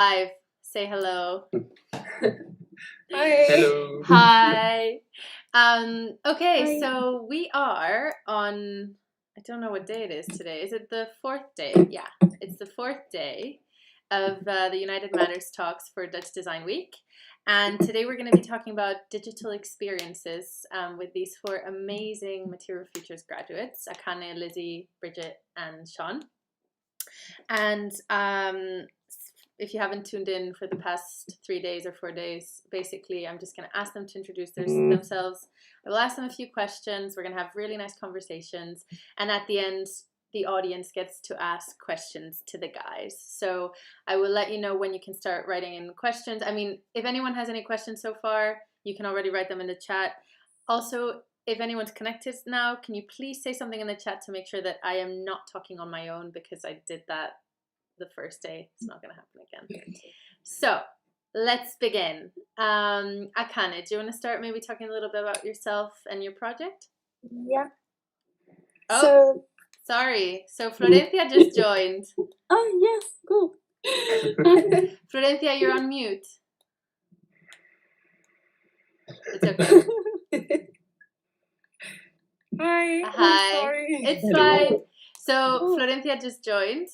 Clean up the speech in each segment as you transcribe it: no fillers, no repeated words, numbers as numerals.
Live. Say hello. Hi. Hello. Hi. Okay, Hi. so we are on, I don't know what day it is today. Is it the fourth day? Yeah, it's the fourth day of the United Manners talks for Dutch Design Week. And today we're going to be talking about digital experiences with these four amazing Material Futures graduates, Akane, Lizzie, Bridget, and Sean. And if you haven't tuned in for the past 3 days or 4 days, basically, I'm just going to ask them to introduce themselves. I will ask them a few questions. We're going to have really nice conversations. And at the end, the audience gets to ask questions to the guys. So I will let you know when you can start writing in questions. I mean, if anyone has any questions so far, you can already write them in the chat. Also, if anyone's connected now, can you please say something in the chat to make sure that I am not talking on my own, because I did that the first day. It's not going to happen again. So let's begin. Akane, do you want to start maybe talking a little bit about yourself and your project? Yeah. Oh, sorry. So Florencia just joined. Oh, yes, cool. Florencia, you're on mute. It's okay. Hi. Hi. Sorry. It's Hello. fine. So Florencia just joined.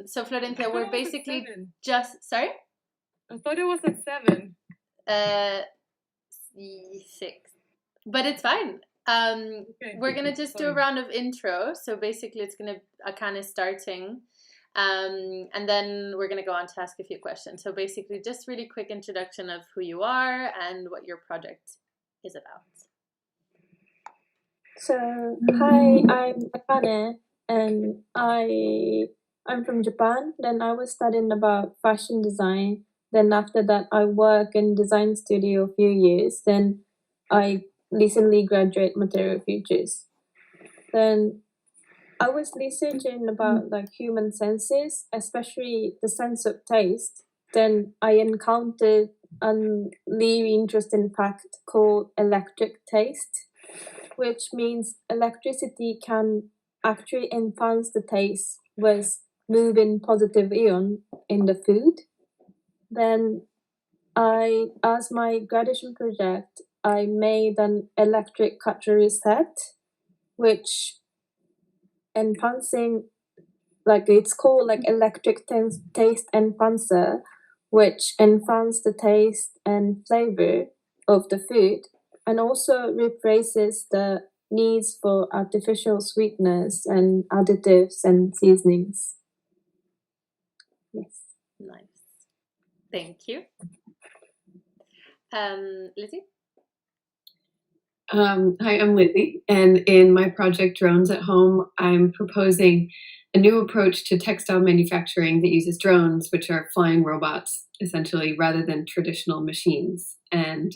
So Florencia, we're basically just sorry. I thought it was at 7. 6, but it's fine. Okay. We're gonna just do a round of intro. So basically, it's gonna Akane starting, and then we're gonna go on to ask a few questions. So basically, just really quick introduction of who you are and what your project is about. So, hi, I'm Akane, and I'm from Japan. Then I was studying about fashion design. Then after that, I work in design studio a few years. Then I recently graduate Material Futures. Then I was researching about like human senses, especially the sense of taste. Then I encountered a really interesting fact called electric taste, which means electricity can actually enhance the taste with moving positive ion in the food. Then as my graduation project, I made an electric cutlery set, which enhancing, like it's called like electric taste enhancer, which enhance the taste and flavor of the food, and also replaces the needs for artificial sweetness and additives and seasonings. Yes. Nice. Thank you. Lizzie? Hi, I'm Lizzie, and in my project Drones at Home, I'm proposing a new approach to textile manufacturing that uses drones, which are flying robots, essentially, rather than traditional machines. And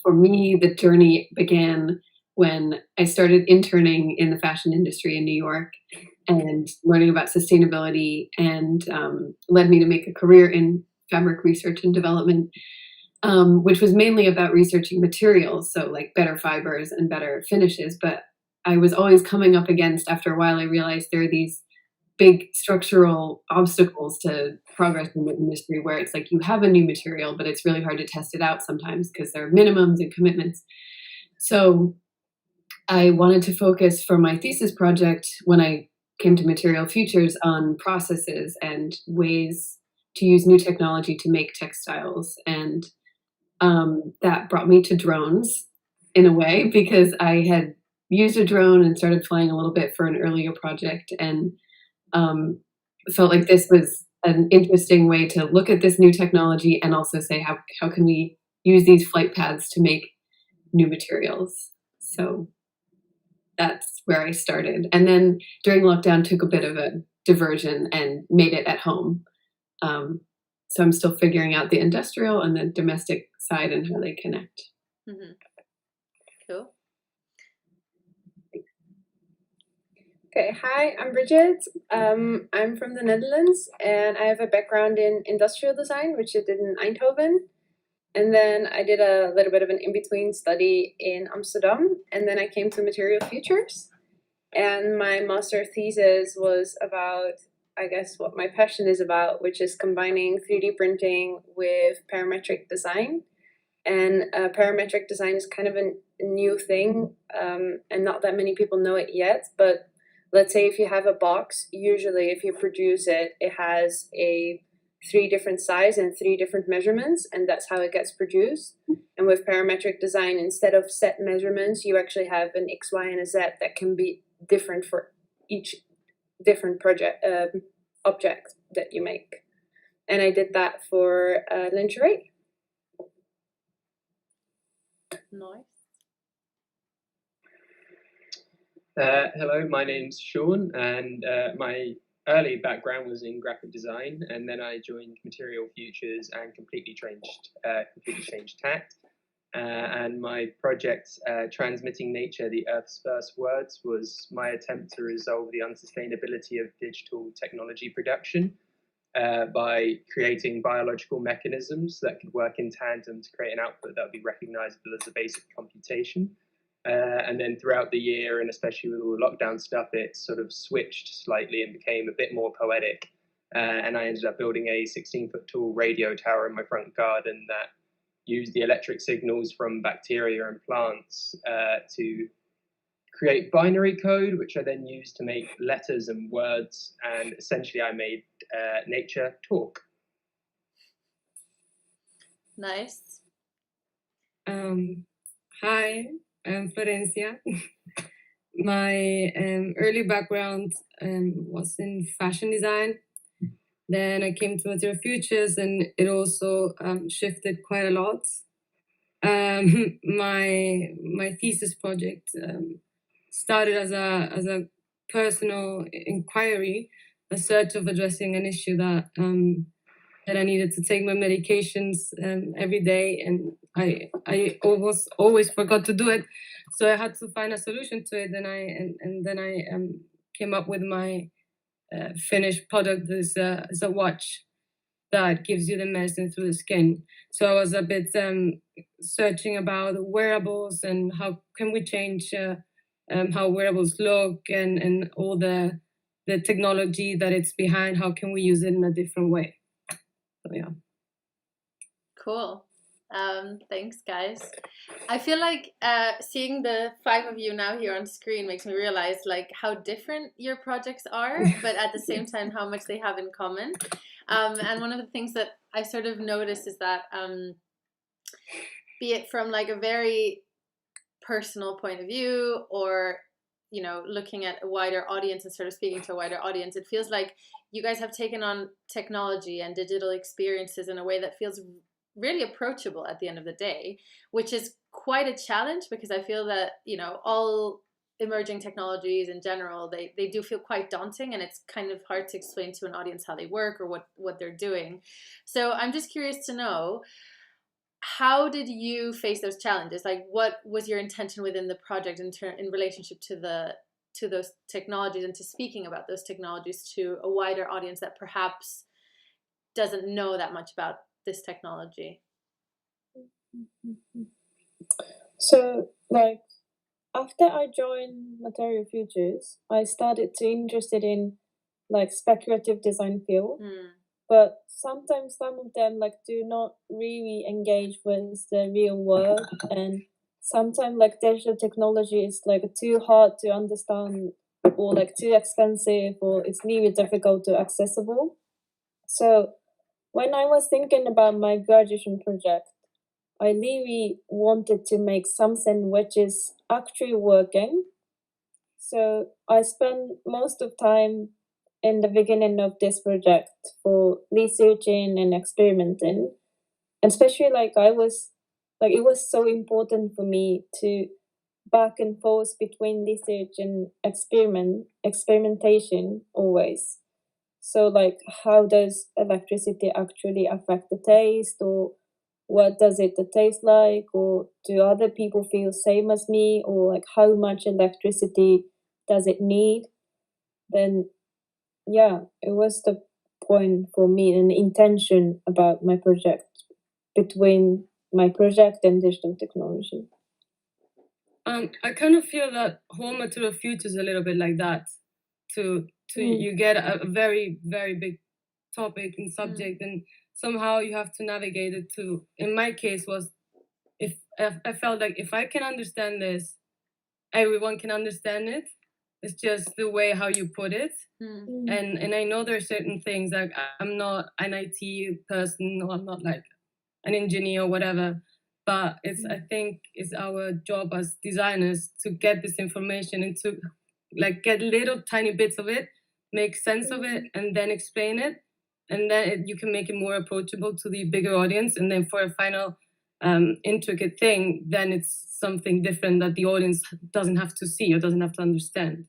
for me, the journey began when I started interning in the fashion industry in New York and learning about sustainability, and led me to make a career in fabric research and development, which was mainly about researching materials, so like better fibers and better finishes. But I was always coming up against, after a while, I realized there are these big structural obstacles to progress in the industry where it's like you have a new material, but it's really hard to test it out sometimes because there are minimums and commitments. So I wanted to focus for my thesis project, when I came to Material Futures, on processes and ways to use new technology to make textiles. And that brought me to drones in a way, because I had used a drone and started flying a little bit for an earlier project, and felt like this was an interesting way to look at this new technology and also say, how can we use these flight paths to make new materials? So that's where I started. And then during lockdown, took a bit of a diversion and made it at home. So I'm still figuring out the industrial and the domestic side and how they connect. Mm-hmm. Cool. Okay, hi, I'm Bridget. I'm from the Netherlands, and I have a background in industrial design, which I did in Eindhoven. And then I did a little bit of an in-between study in Amsterdam, and then I came to Material Futures. And my master thesis was about I guess, what my passion is about, which is combining 3D printing with parametric design. And parametric design is kind of a new thing, and not that many people know it yet. But let's say if you have a box, usually if you produce it, it has a 3 different size and 3 different measurements, and that's how it gets produced. And with parametric design, instead of set measurements, you actually have an X, Y, and a Z that can be different for each different project object that you make. And I did that for lingerie. Nice. Hello, my name's Sean, and my early background was in graphic design, and then I joined Material Futures and completely changed tact. And my project, Transmitting Nature, the Earth's First Words, was my attempt to resolve the unsustainability of digital technology production by creating biological mechanisms that could work in tandem to create an output that would be recognizable as a basic computation. And then throughout the year, and especially with all the lockdown stuff, it sort of switched slightly and became a bit more poetic. And I ended up building a 16-foot tall radio tower in my front garden that used the electric signals from bacteria and plants to create binary code, which I then used to make letters and words. And essentially, I made nature talk. Nice. Hi, I'm Florencia. My early background was in fashion design. Then I came to Material Futures, and it also shifted quite a lot. My thesis project started as a personal inquiry, a search of addressing an issue that I needed to take my medications every day, and I always forgot to do it, so I had to find a solution to it. And then I came up with my finished product is a watch that gives you the medicine through the skin. So I was a bit searching about wearables and how can we change how wearables look and all the technology that it's behind. How can we use it in a different way? So yeah. Cool. Thanks, guys. I feel like seeing the 5 of you now here on screen makes me realize like how different your projects are, but at the same time how much they have in common. And one of the things that I sort of noticed is that be it from like a very personal point of view or looking at a wider audience and sort of speaking to a wider audience, it feels like you guys have taken on technology and digital experiences in a way that feels really approachable at the end of the day, which is quite a challenge because I feel that all emerging technologies in general, they do feel quite daunting, and it's kind of hard to explain to an audience how they work or what they're doing. So I'm just curious to know, how did you face those challenges? Like, what was your intention within the project in relationship to those technologies and to speaking about those technologies to a wider audience that perhaps doesn't know that much about this technology? So, like, after I joined Material Futures, I started to interested in like speculative design field. But sometimes some of them like do not really engage with the real world, and sometimes like digital technology is like too hard to understand or like too expensive, or it's really difficult to accessible. So when I was thinking about my graduation project, I really wanted to make something which is actually working. So I spent most of time in the beginning of this project for researching and experimenting. And especially like it was so important for me to back and forth between research and experimentation always. So like, how does electricity actually affect the taste, or what does it taste like, or do other people feel same as me, or like how much electricity does it need? Then yeah, it was the point for me and intention about my project, between my project and digital technology. I kind of feel that whole Material Futures is a little bit like that, to to you get a very, very big topic and subject, and somehow you have to navigate it to, in my case was, if I felt like if I can understand this, everyone can understand it. It's just the way how you put it. And I know there are certain things, like I'm not an IT person, or I'm not like an engineer or whatever, but it's I think it's our job as designers to get this information and to like get little tiny bits of it, make sense of it, and then explain it, and then you can make it more approachable to the bigger audience. And then for a final intricate thing, then it's something different that the audience doesn't have to see or doesn't have to understand.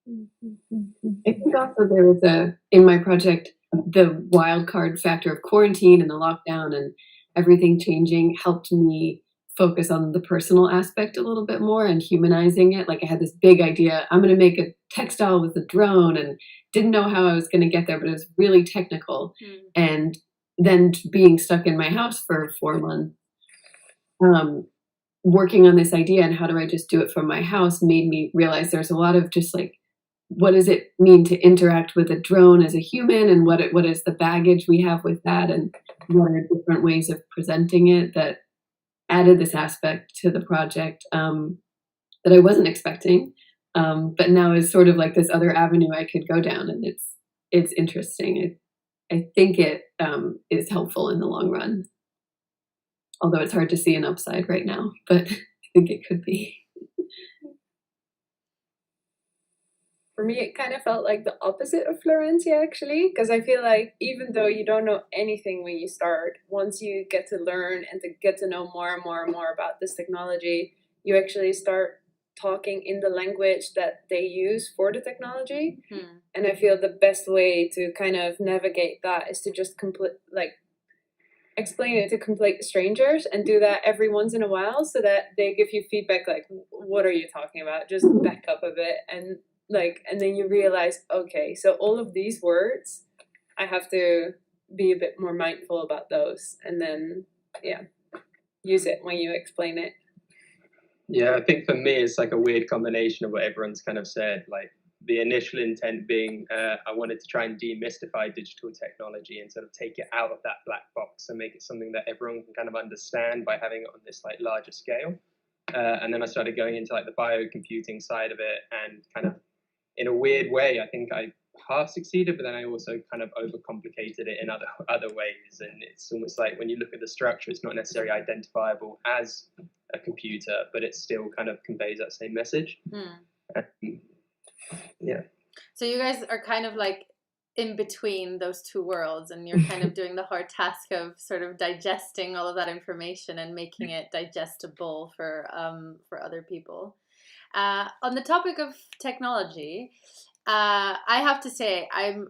I think also there was in my project, the wild card factor of quarantine and the lockdown and everything changing helped me focus on the personal aspect a little bit more and humanizing it. Like I had this big idea, I'm going to make a textile with a drone, and didn't know how I was going to get there, but it was really technical. And then being stuck in my house for 4 months, working on this idea and how do I just do it from my house made me realize there's a lot of just like, what does it mean to interact with a drone as a human, and what is the baggage we have with that, and what are different ways of presenting it that added this aspect to the project that I wasn't expecting, but now is sort of like this other avenue I could go down, and it's interesting. I think it is helpful in the long run, although it's hard to see an upside right now, but I think it could be. For me, it kind of felt like the opposite of Florencia, actually, because I feel like even though you don't know anything when you start, once you get to learn and to get to know more and more and more about this technology, you actually start talking in the language that they use for the technology. And I feel the best way to kind of navigate that is to just explain it to complete strangers, and do that every once in a while so that they give you feedback like, what are you talking about? Just back up a bit, and then you realize, okay, so all of these words, I have to be a bit more mindful about those, and then use it when you explain it. Yeah, I think for me it's like a weird combination of what everyone's kind of said. Like the initial intent being I wanted to try and demystify digital technology and sort of take it out of that black box and make it something that everyone can kind of understand by having it on this like larger scale. And then I started going into like the biocomputing side of it, and kind of in a weird way, I think I half succeeded, but then I also kind of overcomplicated it in other ways. And it's almost like when you look at the structure, it's not necessarily identifiable as a computer, but it still kind of conveys that same message. Yeah. So you guys are kind of like in between those two worlds, and you're kind of doing the hard task of sort of digesting all of that information and making it digestible for other people. On the topic of technology, I have to say I'm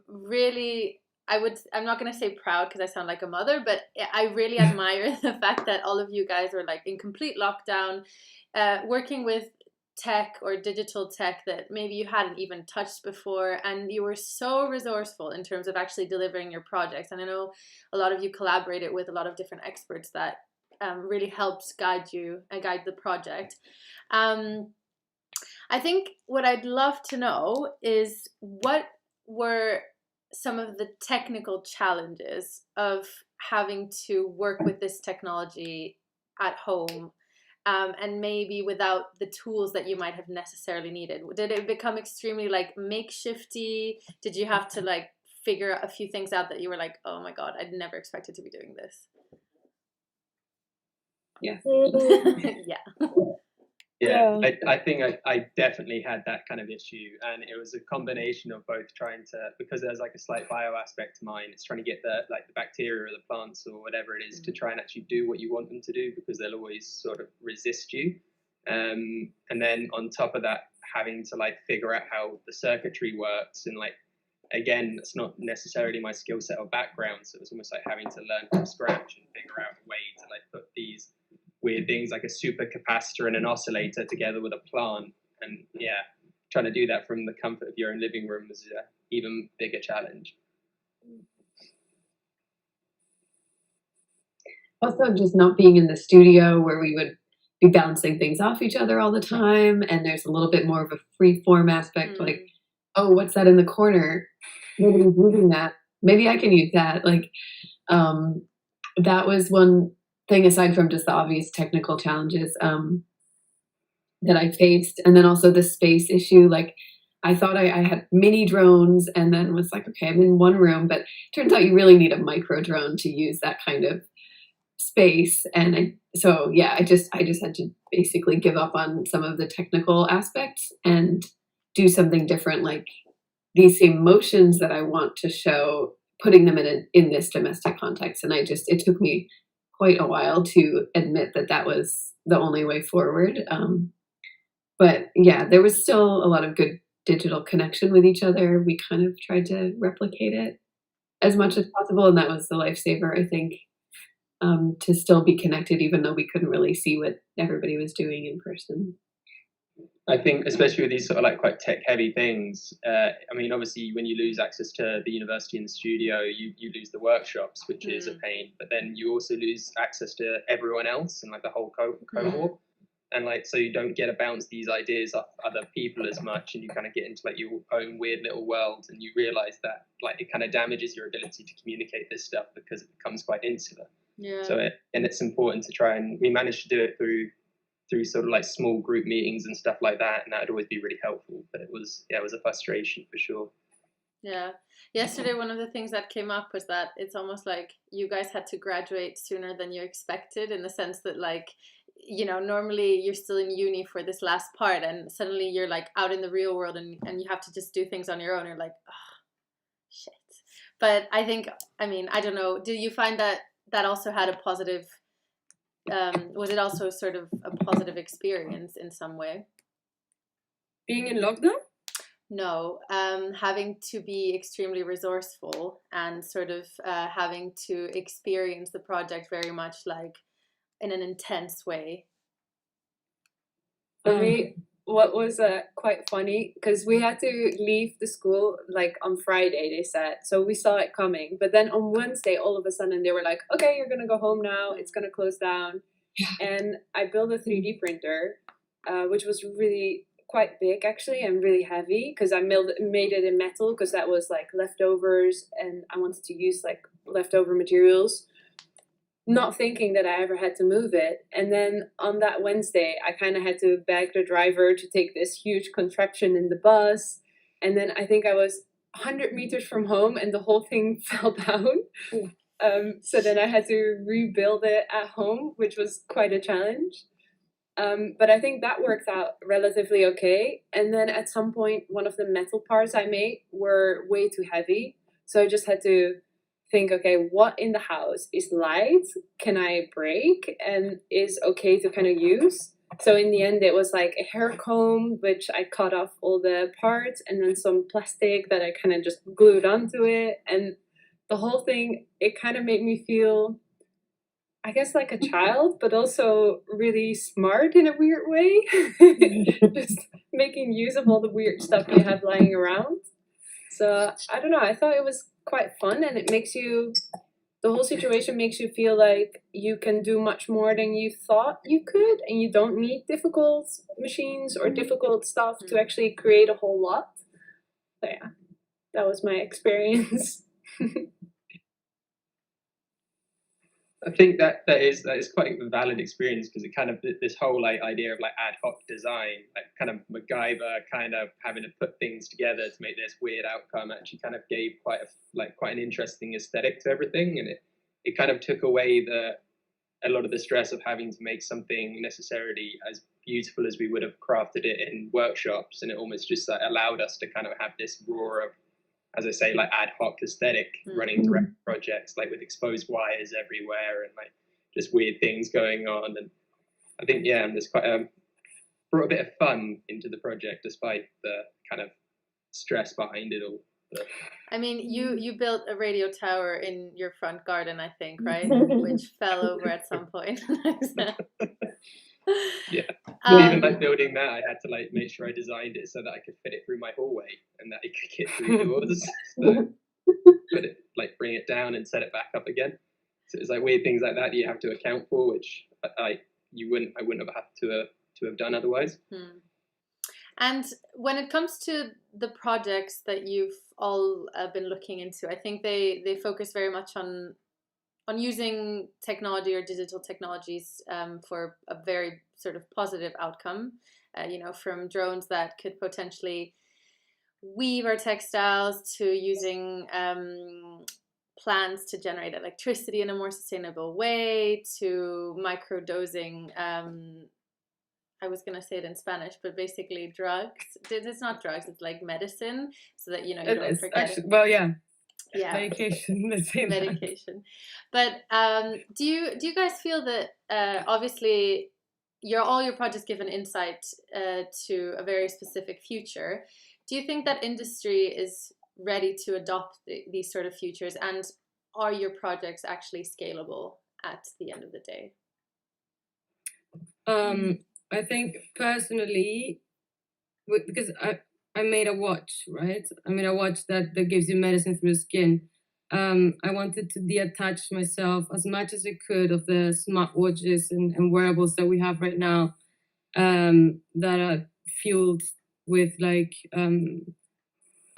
not going to say proud because I sound like a mother, but I really admire the fact that all of you guys are like in complete lockdown, working with tech or digital tech that maybe you hadn't even touched before, and you were so resourceful in terms of actually delivering your projects. And I know a lot of you collaborated with a lot of different experts that really helped guide the project. I think what I'd love to know is, what were some of the technical challenges of having to work with this technology at home, and maybe without the tools that you might have necessarily needed? Did it become extremely like makeshifty? Did you have to like figure a few things out that you were like, oh my God, I'd never expected to be doing this? Yeah. Yeah, I think I definitely had that kind of issue, and it was a combination of both trying to, because there's like a slight bio aspect to mine, it's trying to get the bacteria or the plants or whatever it is to try and actually do what you want them to do, because they'll always sort of resist you. And then on top of that, having to like figure out how the circuitry works, and like, again, it's not necessarily my skill set or background, so it was almost like having to learn from scratch and figure out a way to like put these weird things like a supercapacitor and an oscillator together with a plant. And trying to do that from the comfort of your own living room was an even bigger challenge. Also, just not being in the studio where we would be bouncing things off each other all the time, and there's a little bit more of a free form aspect, like, oh, what's that in the corner? Nobody's using that. Maybe I can use that. Like, that was one thing aside from just the obvious technical challenges that I faced. And then also the space issue. Like, I thought I had mini drones and then was like, okay, I'm in one room, but turns out you really need a micro drone to use that kind of space. And I just had to basically give up on some of the technical aspects and do something different, like these emotions that I want to show, putting them in this domestic context. And it took me quite a while to admit that was the only way forward. But yeah, there was still a lot of good digital connection with each other. We kind of tried to replicate it as much as possible. And that was the lifesaver, I think, to still be connected, even though we couldn't really see what everybody was doing in person. I think, especially with these sort of like quite tech-heavy things, I mean, obviously, when you lose access to the university and the studio, you lose the workshops, which is a pain. But then you also lose access to everyone else and like the whole cohort, and like so you don't get to bounce these ideas off other people as much, and you kind of get into like your own weird little world, and you realize that like it kind of damages your ability to communicate this stuff because it becomes quite insular. Yeah. So it's important to try, and we managed to do it through sort of like small group meetings and stuff like that, and that would always be really helpful. But it was a frustration for sure. Yeah. Yesterday, one of the things that came up was that it's almost like you guys had to graduate sooner than you expected, in the sense that, like, you know, normally you're still in uni for this last part, and suddenly you're like out in the real world, and you have to just do things on your own. You're like, oh, shit. But I think, I mean, I don't know. Did you find that also had a positive, was it also sort of a positive experience in some way? Being in lockdown? No, having to be extremely resourceful and sort of having to experience the project very much like in an intense way. For me, what was quite funny, because we had to leave the school like on Friday, they said, so we saw it coming. But then on Wednesday, all of a sudden they were like, okay, you're gonna go home now, it's gonna close down. And I built a 3D printer, which was really quite big actually, and really heavy, because I made it in metal, because that was like leftovers and I wanted to use like leftover materials, not thinking that I ever had to move it. And then on that Wednesday, I kind of had to beg the driver to take this huge contraption in the bus. And then I think I was 100 meters from home and the whole thing fell down. So then I had to rebuild it at home, which was quite a challenge. But I think that worked out relatively okay. And then at some point, one of the metal parts I made were way too heavy. So I just had to think, okay, what in the house is light, can I break, and is okay to kind of use? So in the end, it was like a hair comb, which I cut off all the parts, and then some plastic that I kind of just glued onto it. And the whole thing, it kind of made me feel, I guess, like a child, but also really smart in a weird way. Just making use of all the weird stuff you have lying around. So I don't know, I thought it was quite fun, and it makes you, the whole situation makes you feel like you can do much more than you thought you could, and you don't need difficult machines or difficult stuff to actually create a whole lot. So yeah, that was my experience. I think that is quite a valid experience, because it kind of, this whole like idea of like ad hoc design, like kind of MacGyver, kind of having to put things together to make this weird outcome, actually kind of gave quite an interesting aesthetic to everything, and it kind of took away a lot of the stress of having to make something necessarily as beautiful as we would have crafted it in workshops, and it almost just like allowed us to kind of have this raw of, as I say, like ad hoc aesthetic running through projects, like with exposed wires everywhere and like just weird things going on. And I think, yeah, there's quite brought a bit of fun into the project despite the kind of stress behind it all. But I mean, you built a radio tower in your front garden, I think, right? Which fell over at some point. yeah, even like building that, I had to like make sure I designed it so that I could fit it through my hallway and that it could get through doors. So put it, like bring it down and set it back up again. So it's like weird things like that you have to account for, which I wouldn't have had to have done otherwise. And when it comes to the projects that you've all been looking into, I think they focus very much on using technology or digital technologies for a very sort of positive outcome. From drones that could potentially weave our textiles to using plants to generate electricity in a more sustainable way, to microdosing. I was gonna say it in Spanish, but basically drugs. It's not drugs; it's like medicine, so that you don't It's forget actually, it. well, yeah, Yeah, medication. Let's say that. medication. But do you guys feel that obviously all your projects give an insight to a very specific future? Do you think that industry is ready to adopt these sort of futures, and are your projects actually scalable at the end of the day? I think personally, because I made a watch, right? I made a watch that gives you medicine through the skin. I wanted to detach myself as much as I could of the smartwatches and wearables that we have right now, that are fueled with like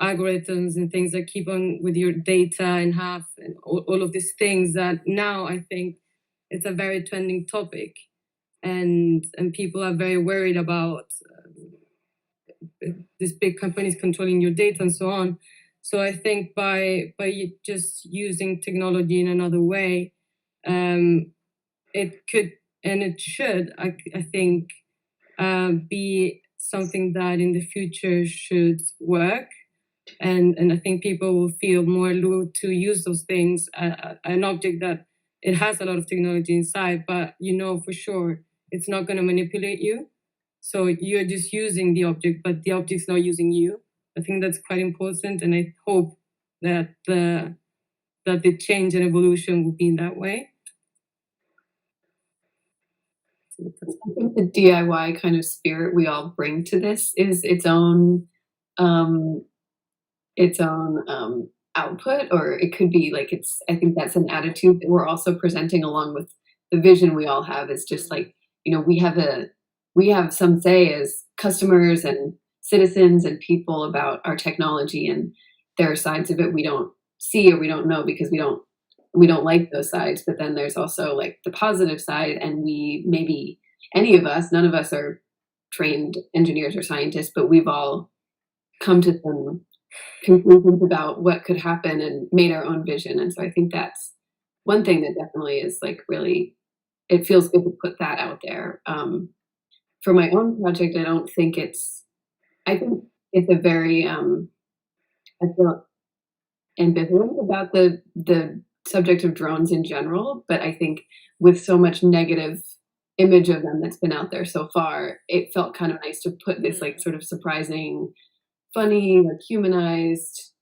algorithms and things that keep on with your data and all of these things that now I think it's a very trending topic, and people are very worried about these big companies controlling your data and so on. So I think by just using technology in another way, it could and it should, I think, be something that in the future should work. And I think people will feel more lured to use those things, an object that it has a lot of technology inside, but for sure it's not going to manipulate you. So you're just using the object, but the object's not using you. I think that's quite important, and I hope that the change and evolution will be in that way. I think the DIY kind of spirit we all bring to this is its own output, or it could be like I think that's an attitude that we're also presenting along with the vision we all have. Is just like, we have some say as customers and citizens and people about our technology, and there are sides of it we don't see or we don't know because we don't like those sides. But then there's also like the positive side, and maybe none of us are trained engineers or scientists, but we've all come to some conclusions about what could happen and made our own vision. And so I think that's one thing that definitely is like really, it feels good to put that out there. For my own project, I think it's a very, I feel ambivalent about the subject of drones in general, but I think with so much negative image of them that's been out there so far, it felt kind of nice to put this like sort of surprising, funny, like humanized,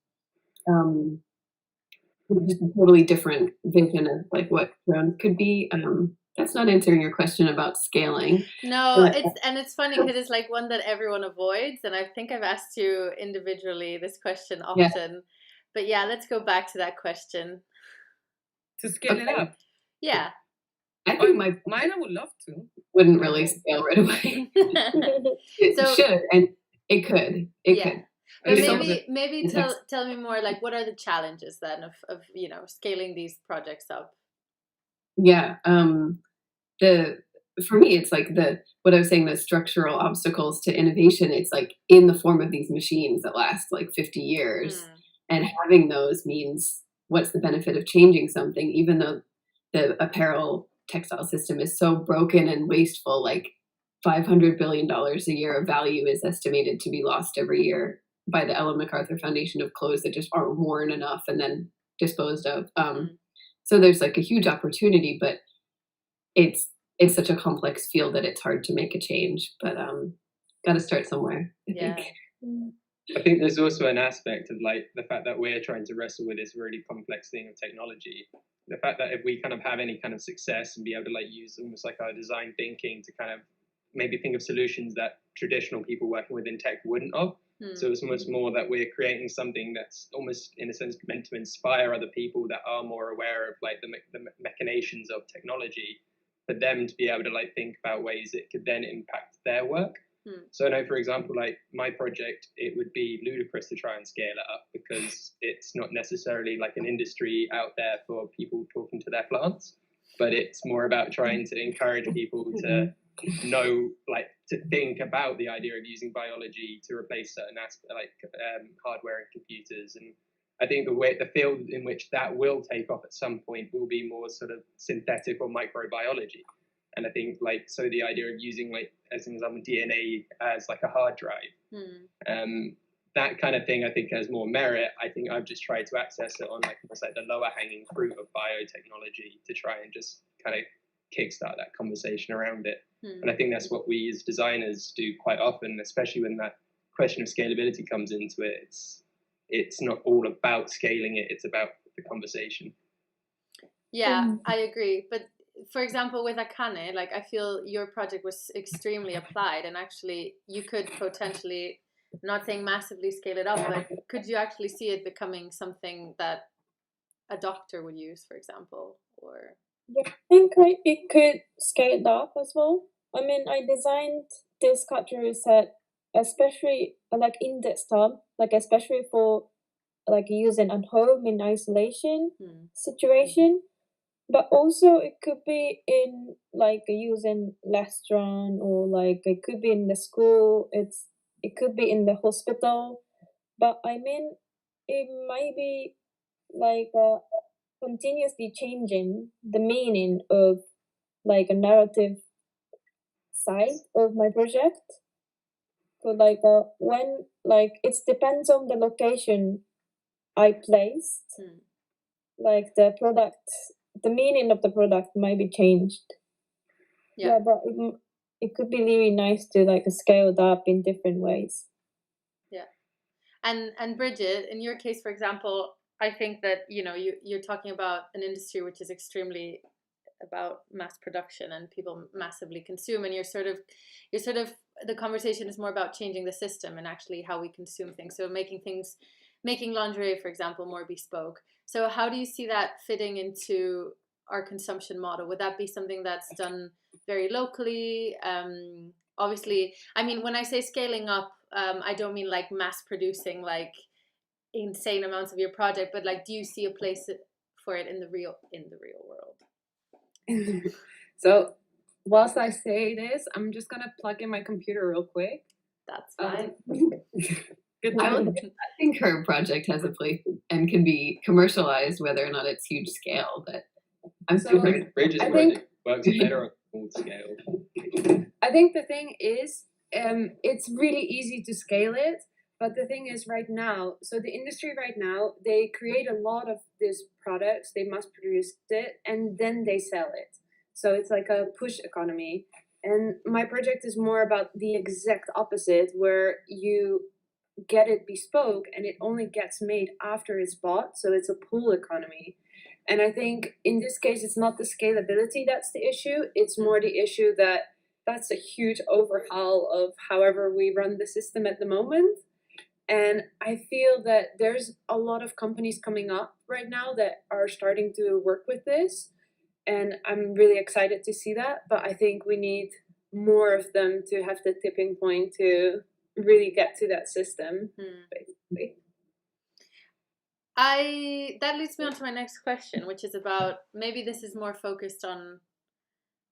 just a totally different vision of like what drones could be. That's not answering your question about scaling. No, it's funny because it's like one that everyone avoids, and I think I've asked you individually this question often. Yeah. But yeah, let's go back to that question. To scale it up. Yeah. I think mine I would love to. Wouldn't really scale right away. It should, and it could. It could. But maybe tell me more, like, what are the challenges then of scaling these projects up? Yeah. For me, it's like what I was saying, the structural obstacles to innovation, it's like in the form of these machines that last like 50 years. And having those means, what's the benefit of changing something, even though the apparel textile system is so broken and wasteful? Like $500 billion a year of value is estimated to be lost every year by the Ellen MacArthur Foundation of clothes that just aren't worn enough and then disposed of. So there's like a huge opportunity, but it's such a complex field that it's hard to make a change. But got to start somewhere, I think. I think there's also an aspect of like the fact that we're trying to wrestle with this really complex thing of technology. The fact that if we kind of have any kind of success and be able to like use almost like our design thinking to kind of maybe think of solutions that traditional people working within tech wouldn't have. So it's almost more that we're creating something that's almost in a sense meant to inspire other people that are more aware of like the machinations of technology, for them to be able to like think about ways it could then impact their work. So I know, for example, like my project, it would be ludicrous to try and scale it up because it's not necessarily like an industry out there for people talking to their plants, but it's more about trying to encourage people to know, like, to think about the idea of using biology to replace certain aspects, like hardware and computers. And I think the field in which that will take off at some point will be more sort of synthetic or microbiology. And I think, like, so the idea of using, like, as an example, DNA as like a hard drive, that kind of thing, I think has more merit. I think I've just tried to access it on like almost like the lower hanging fruit of biotechnology to try and just kind of kickstart that conversation around it. And I think that's what we as designers do quite often, especially when that question of scalability comes into it. It's not all about scaling it; it's about the conversation. Yeah, I agree. But for example, with Akane, like I feel your project was extremely applied, and actually you could potentially, not saying massively scale it up, but could you actually see it becoming something that a doctor would use, for example, or? Yeah, I think it could scale it up as well. I mean, I designed this cutlery set, especially like in desktop, like especially for like using at home in isolation situation. But also it could be in like using restaurant, or like it could be in the school. It could be in the hospital. But I mean, it might be like continuously changing the meaning of like a narrative side of my project. So like when like it depends on the location I placed, like the product, the meaning of the product might be changed. Yeah, but it could be really nice to like scale it up in different ways. Yeah. And Bridget, in your case, for example, I think that, you know, you're talking about an industry which is extremely about mass production and people massively consume, and you're sort of the conversation is more about changing the system and actually how we consume things. So making lingerie, for example, more bespoke. So how do you see that fitting into our consumption model? Would that be something that's done very locally? Obviously, I mean, when I say scaling up, I don't mean like mass producing like insane amounts of your project, but like, do you see a place for it in the real world? So, whilst I say this, I'm just gonna plug in my computer real quick. That's fine. Good I job. think her project has a place and can be commercialized, whether or not it's huge scale. But I'm So, Bridget's I think- project works better on small scale. I think the thing is, it's really easy to scale it. But the thing is, right now, so the industry right now, they create a lot of these products, they mass produce it, and then they sell it. So it's like a push economy. And my project is more about the exact opposite, where you get it bespoke and it only gets made after it's bought. So it's a pull economy. And I think in this case, it's not the scalability that's the issue. It's more the issue that that's a huge overhaul of however we run the system at the moment. And I feel that there's a lot of companies coming up right now that are starting to work with this. And I'm really excited to see that. But I think we need more of them to have the tipping point to really get to that system, basically. That leads me on to my next question, which is about, maybe this is more focused on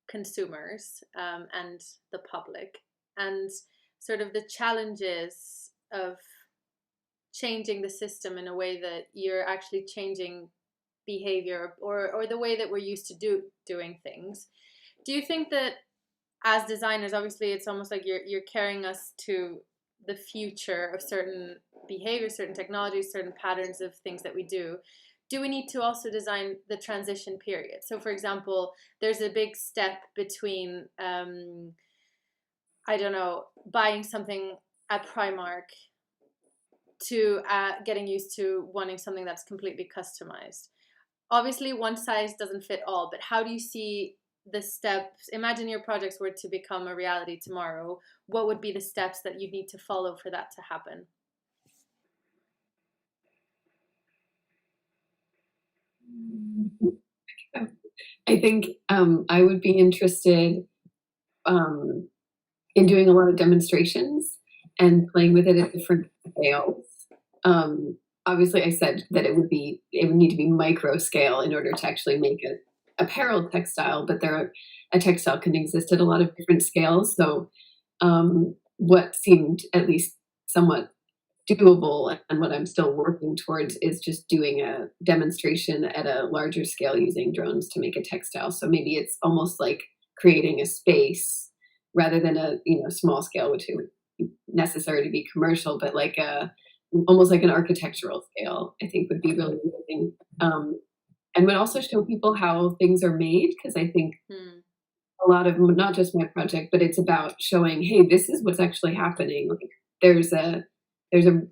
consumers and the public, and sort of the challenges of changing the system in a way that you're actually changing behavior or the way that we're used to doing things. Do you think that as designers, obviously it's almost like you're carrying us to the future of certain behaviors, certain technologies, certain patterns of things that we do we need to also design the transition period? So for example, there's a big step between I don't know, buying something at Primark to getting used to wanting something that's completely customized. Obviously, one size doesn't fit all, but how do you see the steps? Imagine your projects were to become a reality tomorrow. What would be the steps that you need to follow for that to happen? I think I would be interested in doing a lot of demonstrations and playing with it at different scales. Obviously, I said that it would need to be micro scale in order to actually make an apparel textile, but a textile can exist at a lot of different scales. So what seemed at least somewhat doable and what I'm still working towards is just doing a demonstration at a larger scale using drones to make a textile. So maybe it's almost like creating a space rather than a small scale, which would necessarily be commercial, but like almost like an architectural scale, I think would be really amazing. And would also show people how things are made, because I think a lot of, not just my project, but it's about showing, hey, this is what's actually happening. Like, there's a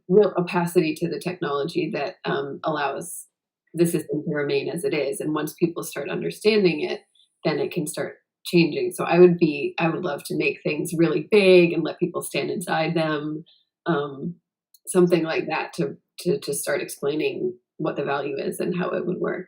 real opacity to the technology that allows the system to remain as it is. And once people start understanding it, then it can start changing. So I would love to make things really big and let people stand inside them. Something like that to start explaining what the value is and how it would work.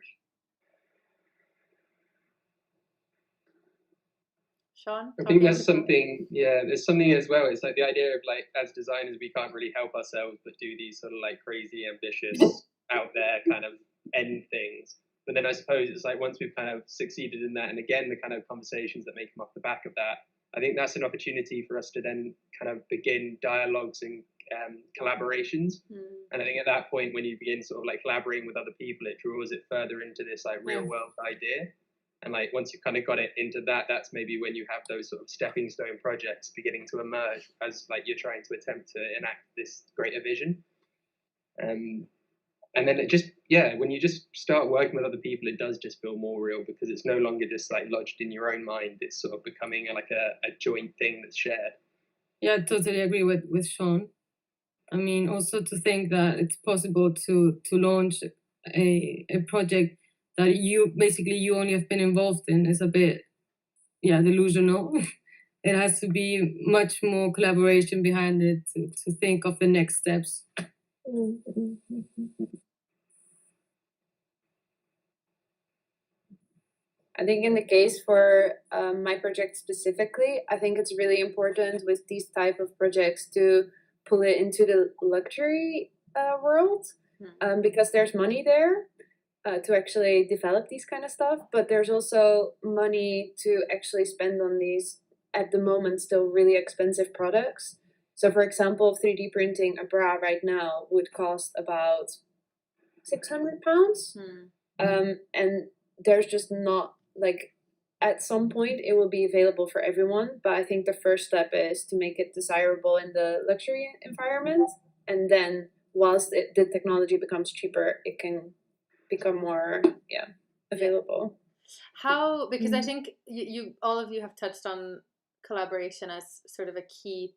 Sean? I think there's something as well. It's like the idea of like, as designers, we can't really help ourselves but do these sort of like crazy, ambitious, out there kind of end things. But then I suppose it's like once we've kind of succeeded in that, and again, the kind of conversations that may come off the back of that, I think that's an opportunity for us to then kind of begin dialogues and collaborations. And I think at that point, when you begin sort of like collaborating with other people, it draws it further into this like real world idea. And like once you've kind of got it into that, that's maybe when you have those sort of stepping stone projects beginning to emerge as like you're trying to attempt to enact this greater vision. And then it just, when you just start working with other people, it does just feel more real, because it's no longer just like lodged in your own mind. It's sort of becoming like a joint thing that's shared. Yeah, I totally agree with Sean. I mean, also to think that it's possible to launch a project that you only have been involved in is a bit, delusional. It has to be much more collaboration behind it to think of the next steps. I think in the case for my project specifically, I think it's really important with these type of projects to pull it into the luxury world, because there's money there to actually develop these kind of stuff, but there's also money to actually spend on these, at the moment, still really expensive products. So for example, 3D printing a bra right now would cost about £600. And there's just not, like, at some point it will be available for everyone, but I think the first step is to make it desirable in the luxury environment, and then whilst the technology becomes cheaper, it can become more available. How, because I think you all of you have touched on collaboration as sort of a key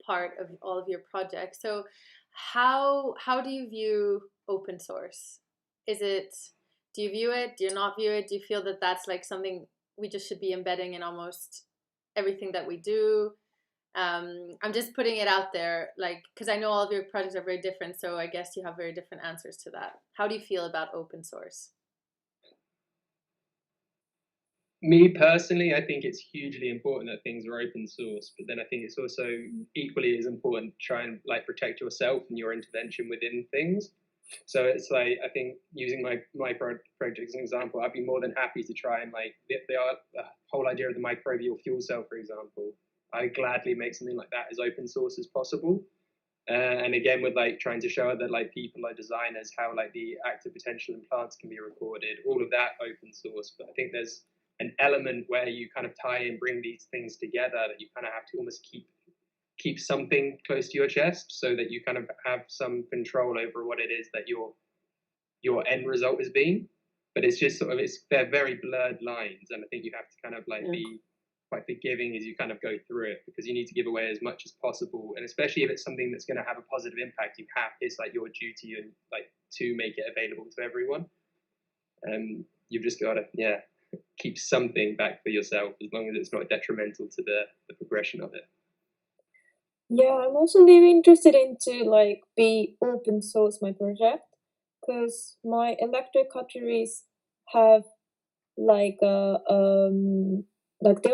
part of all of your projects. So how do you view open source? Do you view it? Do you not view it? Do you feel that that's like something we just should be embedding in almost everything that we do? I'm just putting it out there, like, because I know all of your projects are very different, so I guess you have very different answers to that. How do you feel about open source? Me personally, I think it's hugely important that things are open source, but then I think it's also equally as important to try and like protect yourself and your intervention within things. So it's like, I think using my project as an example, I'd be more than happy to try and like the whole idea of the microbial fuel cell, for example. I gladly make something like that as open source as possible. And again, with like trying to show other like people or designers how like the active potential in plants can be recorded, all of that open source. But I think there's an element where you kind of tie and bring these things together that you kind of have to almost keep something close to your chest, so that you kind of have some control over what it is that your end result has been. But it's just sort of, they're very blurred lines, and I think you have to kind of like be quite forgiving as you kind of go through it, because you need to give away as much as possible, and especially if it's something that's going to have a positive impact, it's like your duty and like to make it available to everyone. You've just got to keep something back for yourself, as long as it's not detrimental to the progression of it. Yeah, I'm also really interested into like be open source my project, because my electrocutleries have like they're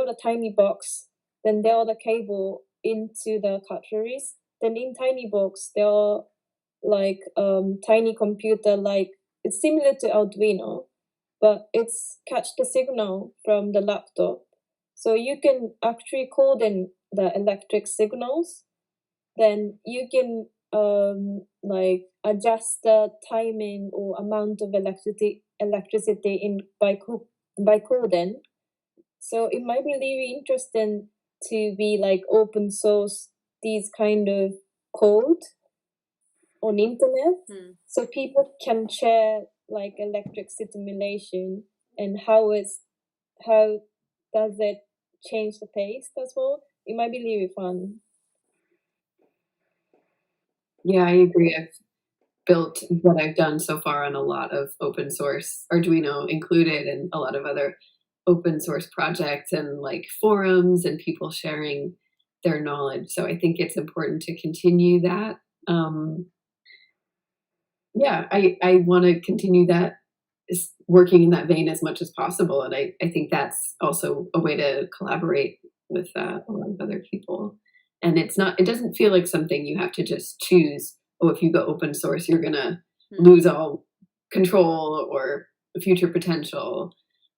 a tiny box then there are the cable into the cutleries. Then in TinyBox, there are like tiny computer, like it's similar to Arduino, but it's catch the signal from the laptop. So you can actually code in the electric signals. Then you can like adjust the timing or amount of electricity in by coding. So it might be really interesting to be like open source these kind of code on internet, so people can share like electricity simulation and how does it change the taste as well. It might be really fun. Yeah, I agree. I've built what I've done so far on a lot of open source, Arduino included, and a lot of other open source projects and like forums and people sharing their knowledge. So I think it's important to continue that. Yeah, I want to continue that, working in that vein as much as possible. And I think that's also a way to collaborate with a lot of other people. And it doesn't feel like something you have to just choose. Oh, if you go open source, you're going to lose all control or future potential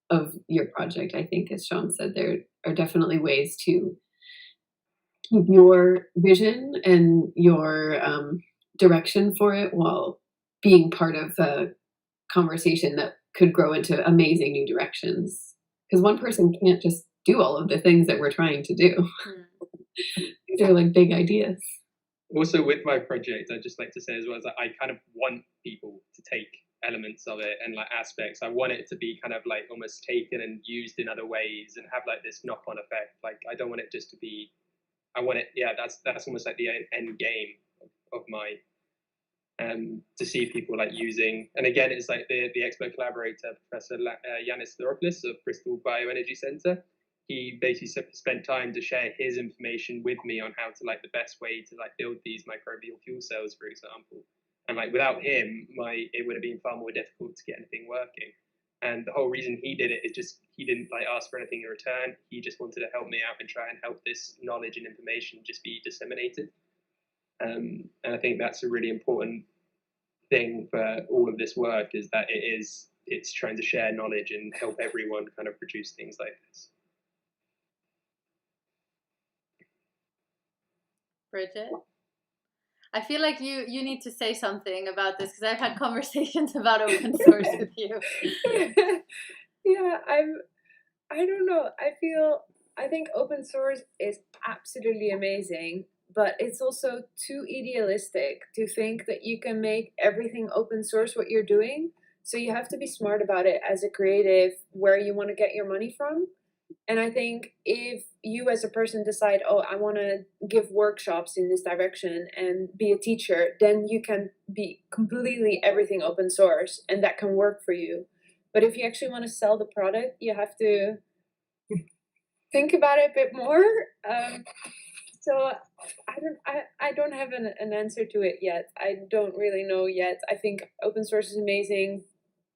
of your project. I think, as Sean said, there are definitely ways to keep your vision and your direction for it while being part of a conversation that could grow into amazing new directions. Because one person can't just do all of the things that we're trying to do. These are like big ideas. Also, with my project, I'd just like to say as well, is that I kind of want people to take elements of it and like aspects. I want it to be kind of like almost taken and used in other ways and have like this knock-on effect. Like, I don't want it just to be, I want it, yeah, that's almost like the end game of my, to see people like using, and again, it's like the expert collaborator, Professor Yanis Theropoulos of Bristol Bioenergy Centre. He basically spent time to share his information with me on how to like the best way to like build these microbial fuel cells, for example. And like without him, it would have been far more difficult to get anything working. And the whole reason he did it is just he didn't like ask for anything in return. He just wanted to help me out and try and help this knowledge and information just be disseminated. And I think that's a really important thing for all of this work, is that it's trying to share knowledge and help everyone kind of produce things like this. Bridget, I feel like you need to say something about this, because I've had conversations about open source with you. Yeah, I don't know. I think open source is absolutely amazing, but it's also too idealistic to think that you can make everything open source what you're doing. So you have to be smart about it as a creative, where you want to get your money from. And I think if you as a person decide, oh, I want to give workshops in this direction and be a teacher, then you can be completely everything open source and that can work for you. But if you actually want to sell the product, you have to think about it a bit more. So I don't have an answer to it yet. I don't really know yet. I think open source is amazing,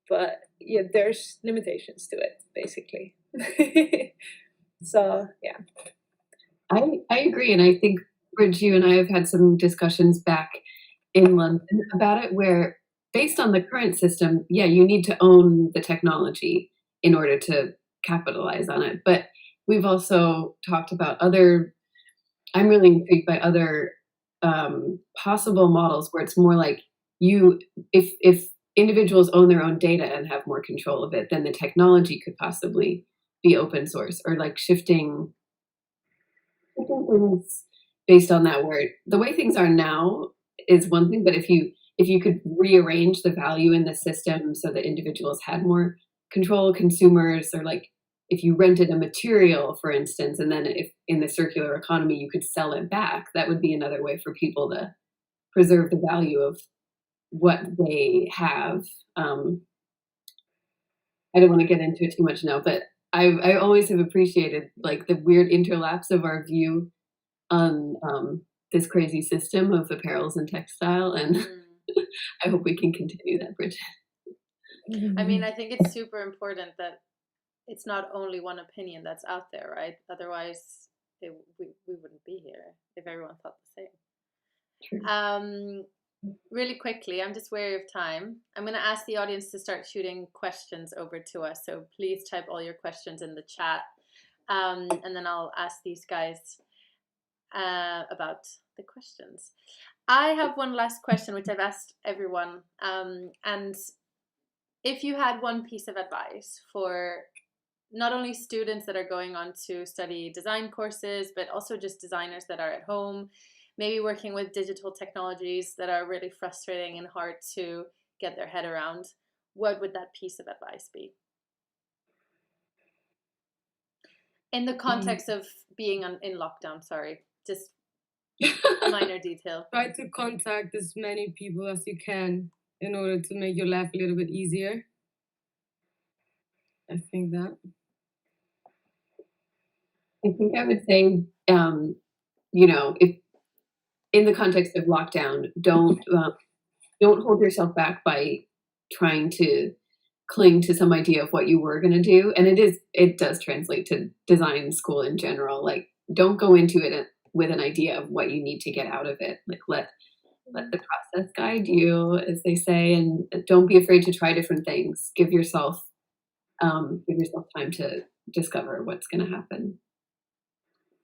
but yeah, there's limitations to it, basically. So yeah, I agree, and I think, Bridge, you and I have had some discussions back in London about it, where based on the current system, yeah, you need to own the technology in order to capitalize on it. But we've also talked about I'm really intrigued by other possible models where it's more like if individuals own their own data and have more control of it, then the technology could possibly be open source, or like shifting things based on that, where the way things are now is one thing, but if you could rearrange the value in the system so that individuals had more control, consumers, or like if you rented a material, for instance, and then if in the circular economy you could sell it back, that would be another way for people to preserve the value of what they have. I don't want to get into it too much now, but I always have appreciated like the weird interlapse of our view on this crazy system of apparels and textile, and I hope we can continue that, Bridget. I mean, I think it's super important that it's not only one opinion that's out there, right? Otherwise, we wouldn't be here if everyone thought the same. True. Really quickly, I'm just wary of time. I'm going to ask the audience to start shooting questions over to us. So please type all your questions in the chat. And then I'll ask these guys about the questions. I have one last question, which I've asked everyone. And if you had one piece of advice for not only students that are going on to study design courses, but also just designers that are at home, maybe working with digital technologies that are really frustrating and hard to get their head around, what would that piece of advice be? In the context of being in lockdown, sorry, just a minor detail. Try to contact as many people as you can in order to make your life a little bit easier. I think that. I think I would say, if in the context of lockdown, don't hold yourself back by trying to cling to some idea of what you were going to do. And it does translate to design school in general. Like, don't go into it with an idea of what you need to get out of it. Like, let the process guide you, as they say, and don't be afraid to try different things. Give yourself time to discover what's going to happen.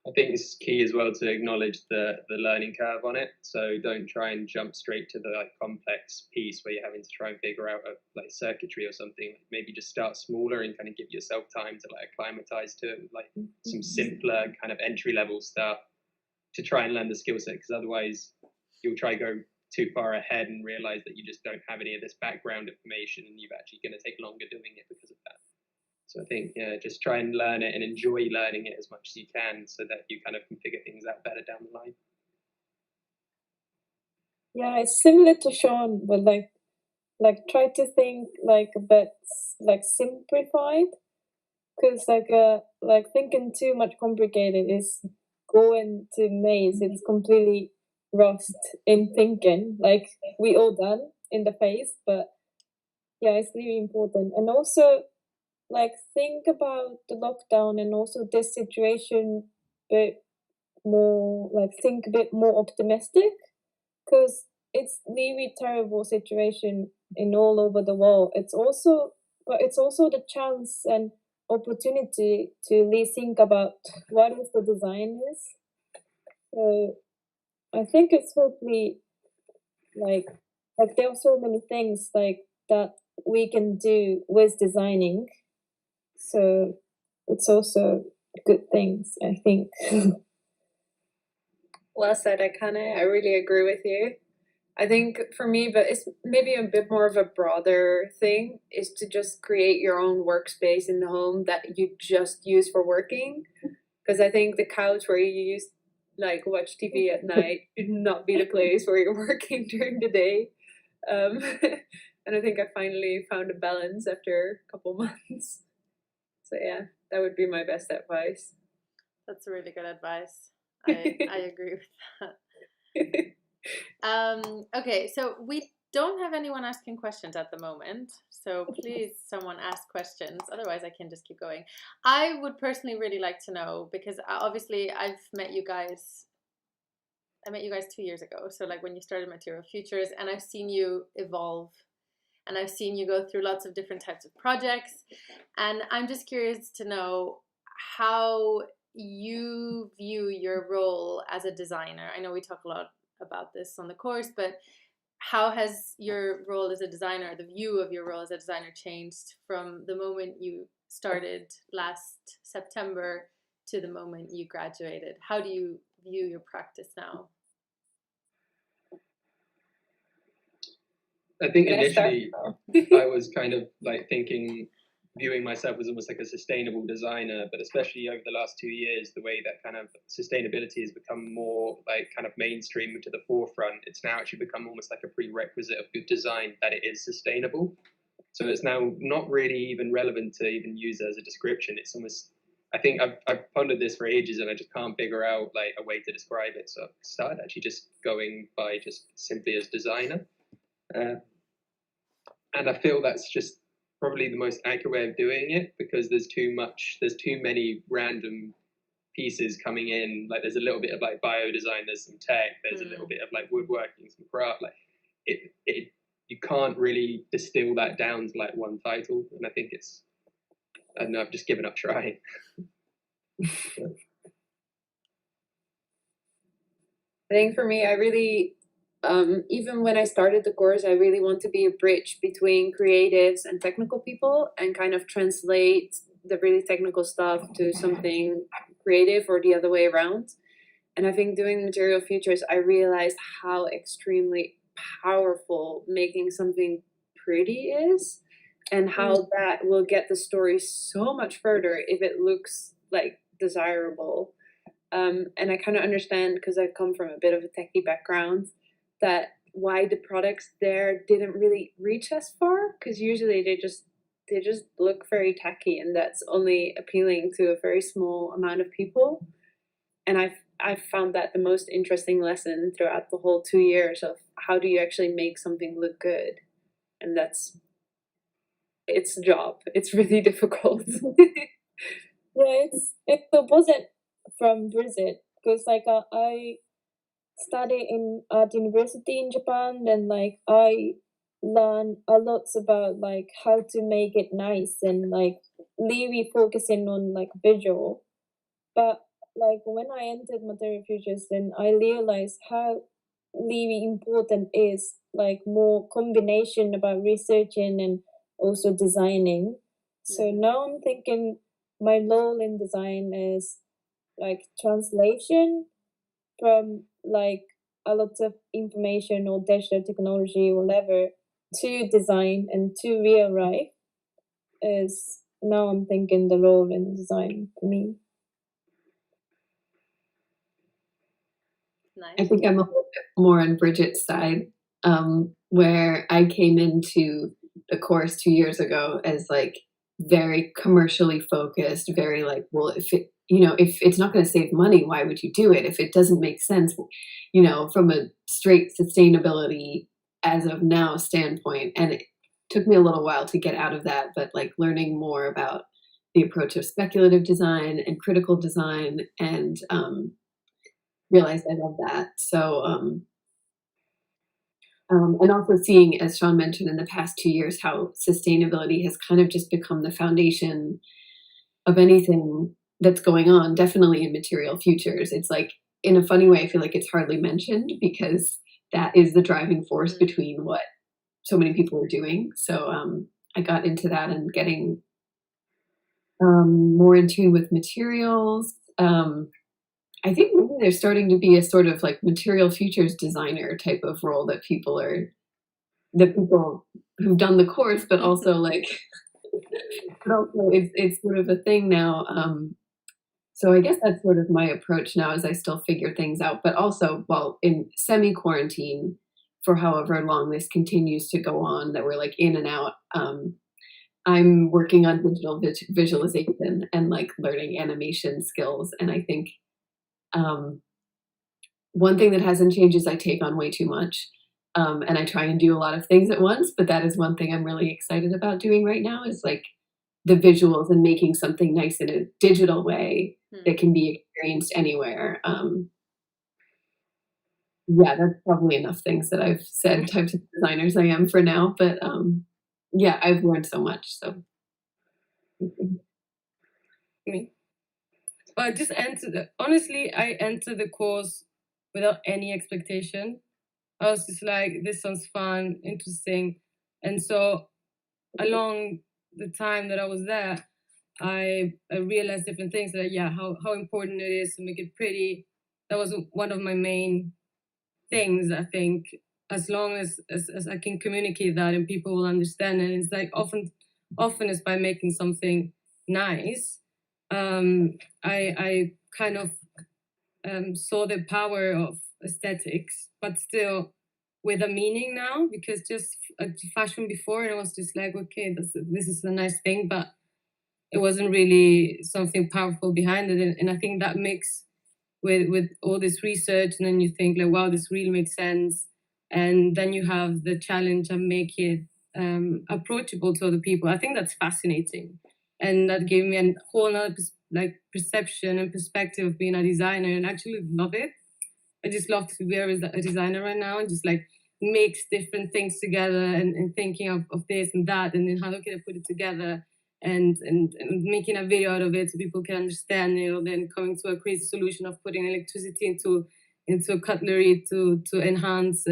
I think it's key as well to acknowledge the learning curve on it. So don't try and jump straight to the complex piece where you're having to try and figure out circuitry or something. Maybe just start smaller and kind of give yourself time to acclimatize to some simpler kind of entry level stuff to try and learn the skill set. Because otherwise you'll try to go too far ahead and realize that you just don't have any of this background information, and you're actually going to take longer doing it because of that. So I think, just try and learn it and enjoy learning it as much as you can so that you kind of can figure things out better down the line. Yeah, it's similar to Sean, but try to think a bit simplified, because thinking too much complicated is going to maze. It's completely rust in thinking, we all done in the face. But yeah, it's really important. And also think about the lockdown and also this situation a bit more, think a bit more optimistic, because it's really terrible situation in all over the world. It's also the chance and opportunity to really think about what is the design is. So I think it's hopefully there are so many things that we can do with designing. So it's also good things, I think. Well said, Akane. I really agree with you. I think for me, but it's maybe a bit more of a broader thing, is to just create your own workspace in the home that you just use for working. Because I think the couch where you use watch TV at night should not be the place where you're working during the day. And I think I finally found a balance after a couple months. So yeah, that would be my best advice. That's really good advice. I agree with that. Okay, so we don't have anyone asking questions at the moment. So please, someone ask questions. Otherwise, I can just keep going. I would personally really like to know, because obviously I met you guys 2 years ago. So when you started Material Futures, and I've seen you evolve. And I've seen you go through lots of different types of projects. And I'm just curious to know how you view your role as a designer. I know we talk a lot about this on the course, but how has your role as a designer, the view of your role as a designer, changed from the moment you started last September to the moment you graduated? How do you view your practice now? I think initially I was kind of viewing myself as almost a sustainable designer, but especially over the last 2 years, the way that kind of sustainability has become more kind of mainstream to the forefront, it's now actually become almost like a prerequisite of good design that it is sustainable. So it's now not really even relevant to even use it as a description. It's almost, I think I've pondered this for ages and I just can't figure out a way to describe it. So I started actually just going by just simply as designer. And I feel that's just probably the most accurate way of doing it, because there's too many random pieces coming in. Like there's a little bit of like bio design, there's some tech, there's a little bit of like woodworking, some craft. Like it you can't really distill that down to like one title. And I think I don't know, I've just given up trying. I think for me, I really, even when I started the course, I really want to be a bridge between creatives and technical people and kind of translate the really technical stuff to something creative or the other way around. And I think doing Material Futures, I realized how extremely powerful making something pretty is and how that will get the story so much further if it looks like desirable. And I kind of understand, because I come from a bit of a techie background, that why the products there didn't really reach as far, because usually they just look very tacky, and that's only appealing to a very small amount of people. And I've found that the most interesting lesson throughout the whole 2 years of how do you actually make something look good, and it's a job. It's really difficult. Yeah, it's the opposite from Bridget, because like I study in art university in Japan, and like I learn a lot about like how to make it nice and like really focusing on like visual. But like when I entered Material Futures, then I realized how really important is like more combination about researching and also designing. So now I'm thinking my role in design is like translation from like a lot of information or digital technology or whatever to design and to real life. Is now I'm thinking the role in design for me. Nice. I think I'm a little bit more on Bridget's side, where I came into the course 2 years ago as like very commercially focused, very like, well, if it's not going to save money, why would you do it? If it doesn't make sense, from a straight sustainability as of now standpoint. And it took me a little while to get out of that, but like learning more about the approach of speculative design and critical design, and realized I love that. So, and also seeing, as Sean mentioned, in the past 2 years, how sustainability has kind of just become the foundation of anything that's going on, definitely in Material Futures. It's like, in a funny way, I feel like it's hardly mentioned because that is the driving force between what so many people are doing. So I got into that and getting more in tune with materials. I think maybe there's starting to be a sort of like Material Futures designer type of role that people who've done the course, but also like, but also it's sort of a thing now. So I guess that's sort of my approach now, as I still figure things out, but also, well, in semi-quarantine for however long this continues to go on, that we're like in and out, I'm working on digital visualization and like learning animation skills. And I think one thing that hasn't changed is I take on way too much. And I try and do a lot of things at once, but that is one thing I'm really excited about doing right now, is like the visuals and making something nice in a digital way that can be experienced anywhere. Yeah, that's probably enough things that I've said types of designers I am for now, but yeah, I've learned so much. So Me. Well, I just honestly, I entered the course without any expectation. I was just like, this sounds fun, interesting. And so along the time that I was there, I realized different things, that how important it is to make it pretty. That was one of my main things, I think. As long as I can communicate that and people will understand it, it's like often it's by making something nice. I kind of saw the power of aesthetics, but still with a meaning now, because just fashion before, it was just like, okay, this is a nice thing, but it wasn't really something powerful behind it. And I think that mix with all this research, and then you think like, wow, this really makes sense. And then you have the challenge of make it approachable to other people. I think that's fascinating. And that gave me a whole other like perception and perspective of being a designer, and actually love it. I just love to be a designer right now and just like mix different things together and thinking of this and that, and then how can I put it together and making a video out of it so people can understand it, or then coming to a crazy solution of putting electricity into cutlery to enhance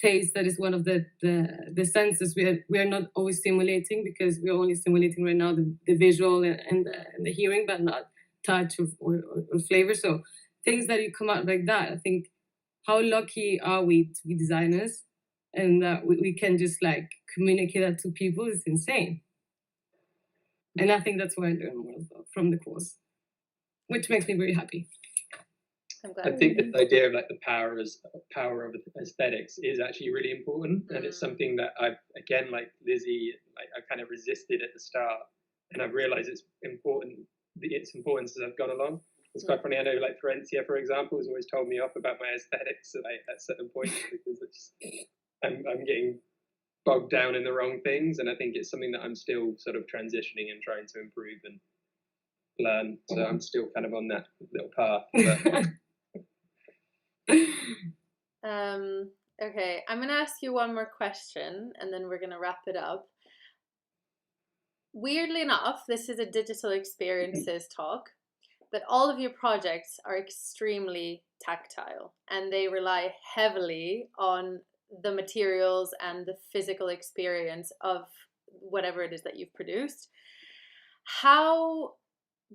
taste. That is one of the senses we are not always simulating, because we're only simulating right now the visual and the hearing, but not touch or flavor. So things that you come out like that, I think, how lucky are we to be designers, and that we can just like communicate that to people. It's insane. And I think that's why I learned more from the course, which makes me very happy. I'm I glad. think the idea of like the power of aesthetics is actually really important, and it's something that I've, again, like Lizzie, like I kind of resisted at the start, and I've realized its importance as I've gone along. It's quite funny. I know, like Florencia, for example, has always told me off about my aesthetics at certain points, because I'm getting bogged down in the wrong things, and I think it's something that I'm still sort of transitioning and trying to improve and learn. So I'm still kind of on that little path. But Okay, I'm gonna ask you one more question, and then we're gonna wrap it up. Weirdly enough, this is a digital experiences talk, but all of your projects are extremely tactile, and they rely heavily on the materials and the physical experience of whatever it is that you've produced. How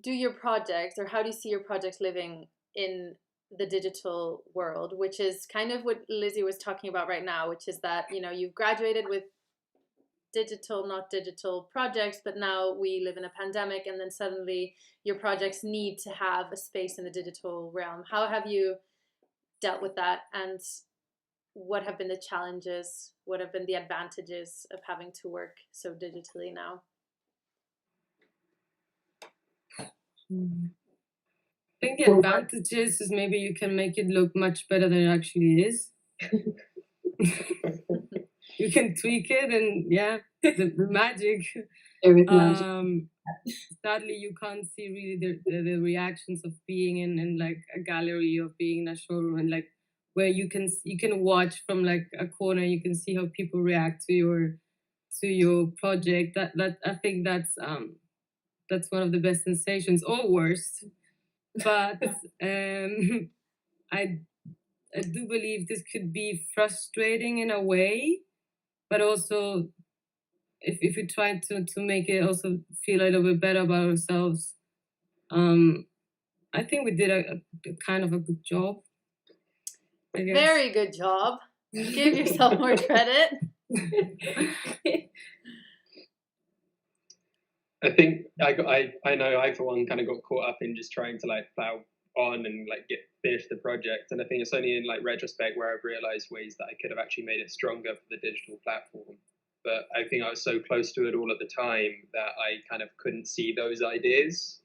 do your projects, or how do you see your projects living in the digital world, which is kind of what Lizzie was talking about right now, which is that, you know, you've graduated with digital, not digital projects, but now we live in a pandemic, and then suddenly your projects need to have a space in the digital realm. How have you dealt with that, and what have been the challenges? What have been the advantages of having to work so digitally now? I think the advantages is maybe you can make it look much better than it actually is. You can tweak it, and yeah, the magic. There is magic. Sadly, you can't see really the reactions of being in like a gallery, of being in a showroom, and like where you can watch from like a corner. You can see how people react to your project. That I think that's one of the best sensations, or worst. But I do believe this could be frustrating in a way, but also if we try to make it also feel a little bit better about ourselves, I think we did a kind of a good job, I guess. Very good job. Give yourself more credit. I think I know I, for one, kind of got caught up in just trying to like plow on and like finish the project, and I think it's only in like retrospect where I've realized ways that I could have actually made it stronger for the digital platform. But I think I was so close to it all at the time that I kind of couldn't see those ideas.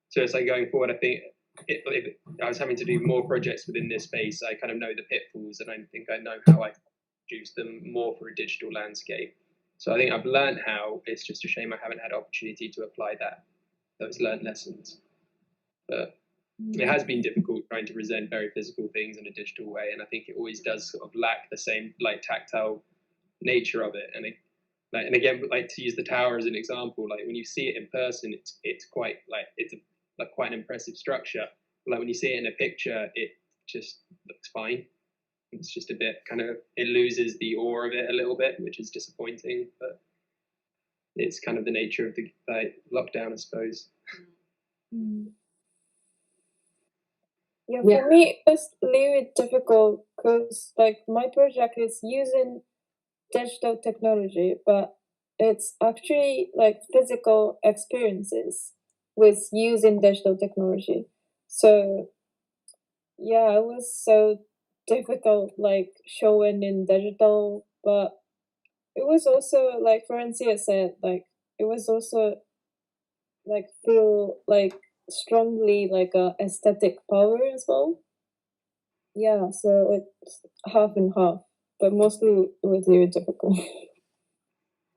So it's like going forward, I think if I was having to do more projects within this space, I kind of know the pitfalls, and I think I know how I can produce them more for a digital landscape. So I think I've learned how. It's just a shame I haven't had opportunity to apply those learned lessons. But it has been difficult trying to present very physical things in a digital way, and I think it always does sort of lack the same like tactile nature of it. And again, like to use the tower as an example, like when you see it in person, it's quite like quite an impressive structure. But like when you see it in a picture, it just looks fine. It's just a bit kind of, it loses the awe of it a little bit, which is disappointing. But it's kind of the nature of the lockdown, I suppose. Yeah, for me, it's really difficult because like my project is using digital technology, but it's actually like physical experiences with using digital technology. So yeah, it was so difficult like showing in digital, but it was also like Florencia said, like it was also like feel like strongly like a aesthetic power as well. Yeah, so it's half and half, but mostly it was very difficult.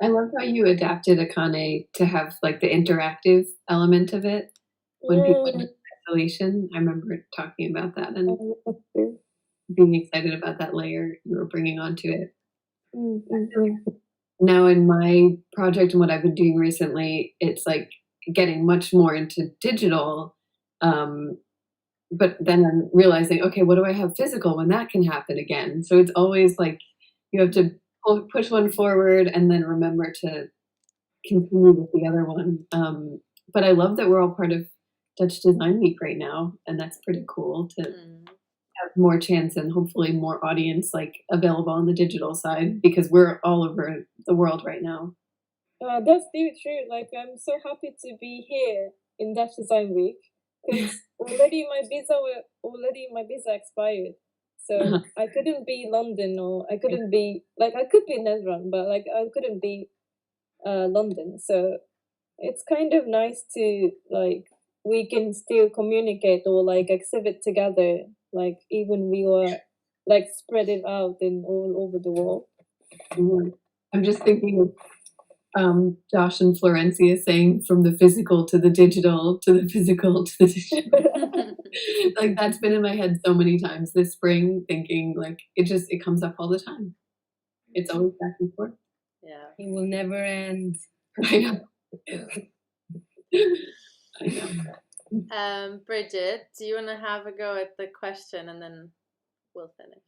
I love how you adapted Akane to have like the interactive element of it. when people are Mm. in isolation. I remember talking about that and Mm. being excited about that layer you were bringing onto it. Mm. Now in my project and what I've been doing recently, it's like getting much more into digital. But then I'm realizing, okay, what do I have physical when that can happen again? So it's always like you have to push one forward and then remember to continue with the other one. But I love that we're all part of Dutch Design Week right now, and that's pretty cool to Mm. have more chance and hopefully more audience like available on the digital side because we're all over the world right now. That's still true. Like, I'm so happy to be here in Dutch Design Week because already my visa expired, so I couldn't be in London or I couldn't be like I could be in Netherlands, but like I couldn't be London. So it's kind of nice to like we can still communicate or like exhibit together, like even we were like spread it out in all over the world. Mhm. I'm just thinking of Josh and Florencia saying from the physical to the digital to the physical to the digital. Like that's been in my head so many times this spring, thinking like it comes up all the time. It's always back and forth. Yeah. It will never end. I know. I know. Bridget, do you want to have a go at the question and then we'll finish?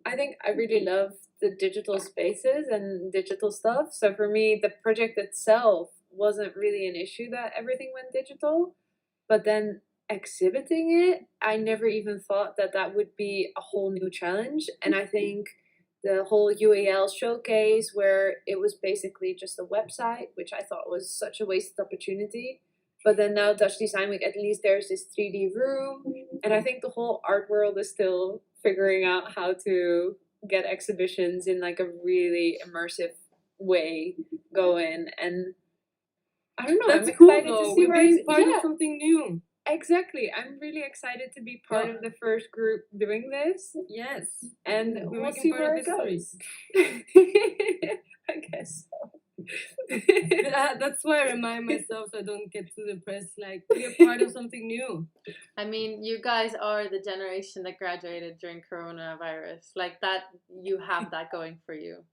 I think I really love the digital spaces and digital stuff. So for me, the project itself wasn't really an issue that everything went digital, but then exhibiting it, I never even thought that that would be a whole new challenge. And I think the whole UAL showcase, where it was basically just a website, which I thought was such a wasted opportunity. But then now Dutch Design Week, at least there's this 3D room, and I think the whole art world is still figuring out how to get exhibitions in like a really immersive way going. And I don't know, That's I'm cool excited though. to see We're where being it's part of something new. exactly. I'm really excited to be part Yeah. of the first group doing this, Yes. and We're we'll making see part where of it goes. I guess so. That's why I remind myself so I don't get too depressed. Like, we're part of something new. I mean, you guys are the generation that graduated during coronavirus. Like that, you have that going for you.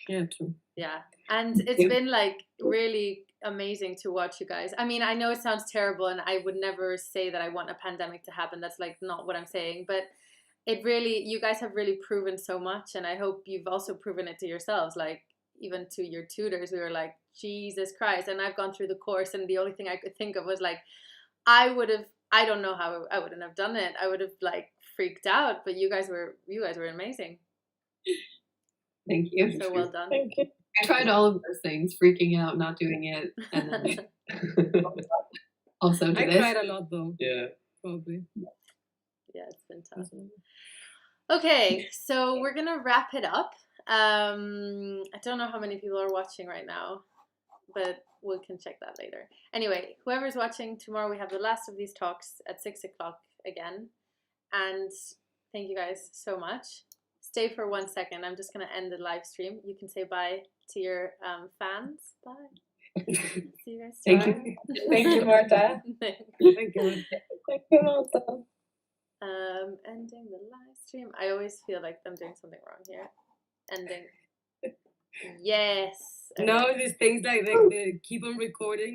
Yeah, true. Yeah. And it's Yeah. been like really amazing to watch you guys. I mean, I know it sounds terrible and I would never say that I want a pandemic to happen. That's like not what I'm saying, but it really, you guys have really proven so much. And I hope you've also proven it to yourselves. Like even to your tutors, we were like, Jesus Christ. And I've gone through the course and the only thing I could think of was like, I don't know how I wouldn't have done it. I would have like freaked out, but you guys were amazing. Thank you. So well done. Thank you. I tried all of those things, freaking out, not doing it, and then also to I this. cried a lot though, Yeah. probably. Yeah, it's been tough. Okay, so we're gonna wrap it up. I don't know how many people are watching right now, but we can check that later. Anyway, whoever's watching, tomorrow we have the last of these talks at 6 o'clock again. And thank you guys so much. Stay for 1 second. I'm just gonna end the live stream. You can say bye to your fans. Bye. See you guys Thank tomorrow. you. Thank you, Marta. Thank you. Thank you, Marta. Ending the live stream. I always feel like I'm doing something wrong here. Ending. Yes. No, these things like they keep on recording.